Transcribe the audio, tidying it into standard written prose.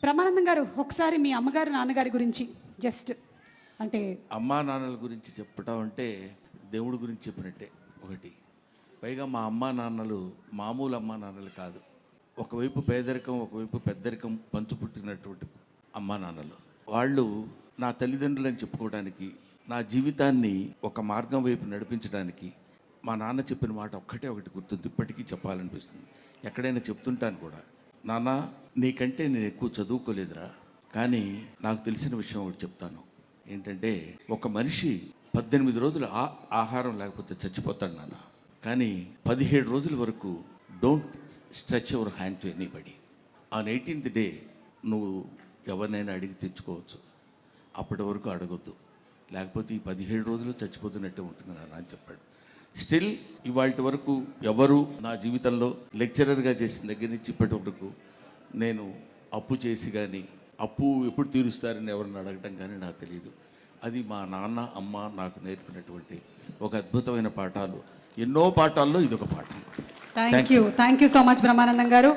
బ్రహ్మానందం గారు ఒకసారి మీ అమ్మగారు నాన్నగారి గురించి జస్ట్ అంటే అమ్మా నాన్నల గురించి చెప్పటం అంటే దేవుడి గురించి చెప్పినట్టే ఒకటి. పైగా మా అమ్మా నాన్నలు మామూలు అమ్మా నాన్నలు కాదు. ఒకవైపు పేదరికం, ఒకవైపు పెద్దరికం పంచు పుట్టినటువంటి అమ్మా నాన్నలు. వాళ్ళు నా తల్లిదండ్రులు అని చెప్పుకోవడానికి, నా జీవితాన్ని ఒక మార్గం వైపు నడిపించడానికి మా నాన్న చెప్పిన మాట ఒక్కటే ఒకటి గుర్తుంది, ఇప్పటికీ చెప్పాలనిపిస్తుంది. ఎక్కడైనా చెప్తుంటాను కూడా, నాన్న నీకంటే నేను ఎక్కువ చదువుకోలేదురా, కానీ నాకు తెలిసిన విషయం ఒకటి చెప్తాను. ఏంటంటే ఒక మనిషి 18 రోజులు ఆహారం లేకపోతే చచ్చిపోతాడు నాన్న, కానీ 17 రోజుల వరకు don't stretch your hand to anybody. On 18th day నువ్వు ఎవరినైనా అడిగి తెచ్చుకోవచ్చు, అప్పటి వరకు అడగొద్దు, లేకపోతే ఈ 17 రోజులు చచ్చిపోతున్నట్టే ఉంటుంది నాన్న అని చెప్పాడు. స్టిల్ ఇవాళ వరకు ఎవరు నా జీవితంలో లెక్చరర్గా చేసిన దగ్గర నుంచి ఇప్పటి వరకు నేను అప్పు చేసి కానీ, అప్పు ఎప్పుడు తీరుస్తారని ఎవరిని అడగటం కానీ నాకు తెలియదు. అది మా నాన్న అమ్మ నాకు నేర్పినటువంటి ఒక అద్భుతమైన పాఠాలు. ఎన్నో పాఠాల్లో ఇదొక పాఠం. Thank you so much Brahmanandam గారు.